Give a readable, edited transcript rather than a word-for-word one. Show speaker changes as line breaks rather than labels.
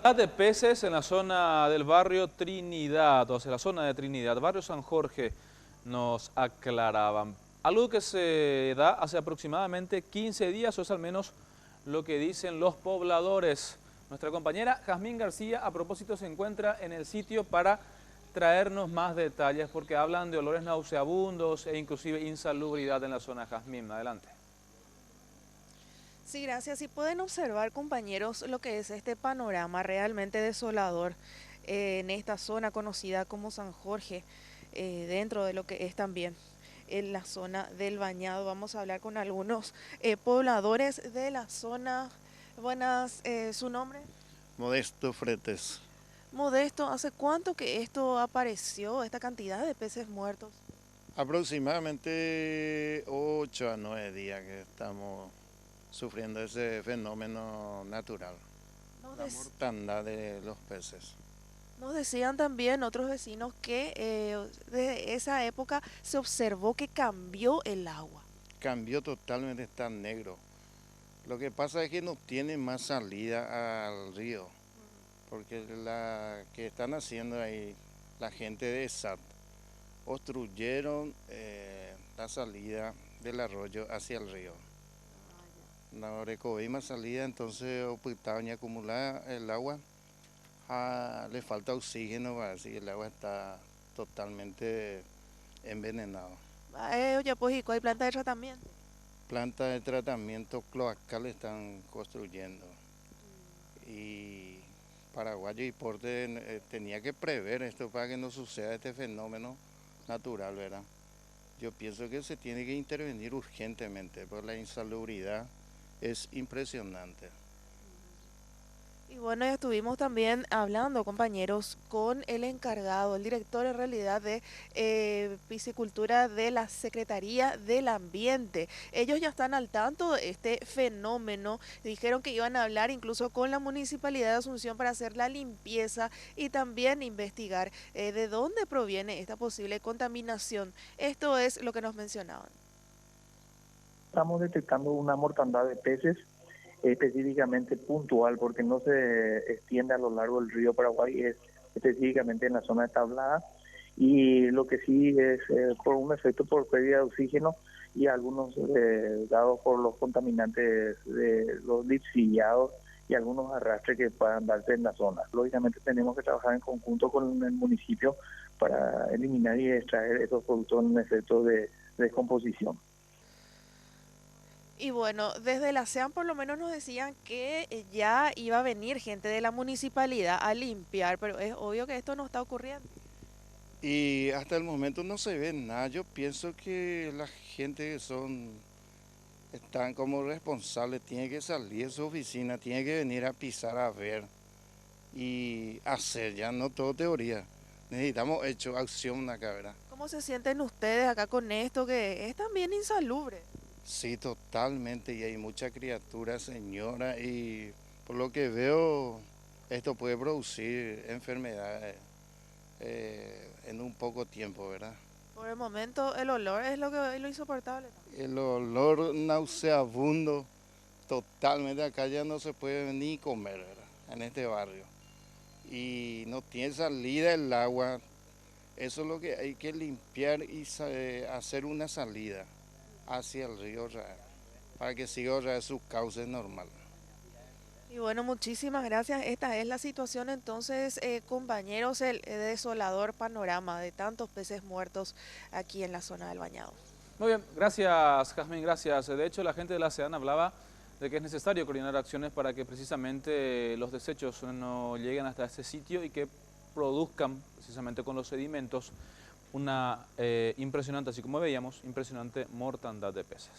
De peces en la zona del barrio Trinidad, o sea, la zona de Trinidad, barrio San Jorge, nos aclaraban. Algo que se da hace aproximadamente 15 días, o es al menos lo que dicen los pobladores. Nuestra compañera Jazmín García, a propósito, se encuentra en el sitio para traernos más detalles, porque hablan de olores nauseabundos e inclusive insalubridad en la zona. Jazmín, adelante.
Sí, gracias. Y pueden observar, compañeros, lo que es este panorama realmente desolador en esta zona conocida como San Jorge, dentro de lo que es también en la zona del Bañado. Vamos a hablar con algunos pobladores de la zona. Buenas, ¿su nombre?
Modesto Fretes.
Modesto, ¿hace cuánto que esto apareció, esta cantidad de peces muertos?
Aproximadamente 8 a 9 días que estamos sufriendo ese fenómeno natural,
Nos,
la
dec-
mortandad de los peces.
nos decían también otros vecinos que desde esa época se observó que cambió el agua.
Cambió totalmente, está negro. Lo que pasa es que no tiene más salida al río, porque la que están haciendo ahí la gente de SAT obstruyeron la salida del arroyo hacia el río. No recogí más salida, entonces optaba a acumular el agua. Le falta oxígeno, así el agua está totalmente envenenada.
Ya pues, ¿y cuál planta de tratamiento?
Plantas de tratamiento cloacal están construyendo. Y Paraguayo y Porte tenía que prever esto para que no suceda este fenómeno natural, ¿verdad? Yo pienso que se tiene que intervenir urgentemente, porque la insalubridad es impresionante.
Y bueno, ya estuvimos también hablando, compañeros, con el encargado, el director en realidad de piscicultura de la Secretaría del Ambiente. Ellos ya están al tanto de este fenómeno. Dijeron que iban a hablar incluso con la Municipalidad de Asunción para hacer la limpieza y también investigar de dónde proviene esta posible contaminación. Esto es lo que nos mencionaban.
Estamos detectando una mortandad de peces específicamente puntual, porque no se extiende a lo largo del río Paraguay, es específicamente en la zona de Tablada, y lo que sí es por un efecto por pérdida de oxígeno y algunos dados por los contaminantes de los lixiviados y algunos arrastres que puedan darse en la zona. Lógicamente tenemos que trabajar en conjunto con el municipio para eliminar y extraer esos productos en efecto de descomposición.
Y bueno, desde la SEAM por lo menos nos decían que ya iba a venir gente de la municipalidad a limpiar, pero es obvio que esto no está ocurriendo.
Y hasta el momento no se ve nada. Yo pienso que la gente que están como responsables, tiene que salir de su oficina, tiene que venir a pisar a ver y hacer, ya no todo teoría. Necesitamos hecho, acción acá, ¿verdad?
¿Cómo se sienten ustedes acá con esto que es también insalubre?
Sí, totalmente, y hay mucha criatura, señora, y por lo que veo, esto puede producir enfermedades en un poco tiempo, ¿verdad?
Por el momento el olor es lo insoportable, ¿no?
El olor nauseabundo, totalmente, acá ya no se puede ni comer, ¿verdad? En este barrio. Y no tiene salida el agua, eso es lo que hay que limpiar y hacer una salida hacia el río Raer, para que siga otra vez su cauce normal.
Y bueno, muchísimas gracias. Esta es la situación entonces, compañeros, el desolador panorama de tantos peces muertos aquí en la zona del Bañado.
Muy bien, gracias Jazmín, gracias. De hecho, la gente de la SEAN hablaba de que es necesario coordinar acciones para que precisamente los desechos no lleguen hasta este sitio y que produzcan precisamente con los sedimentos una impresionante, así como veíamos, impresionante mortandad de peces.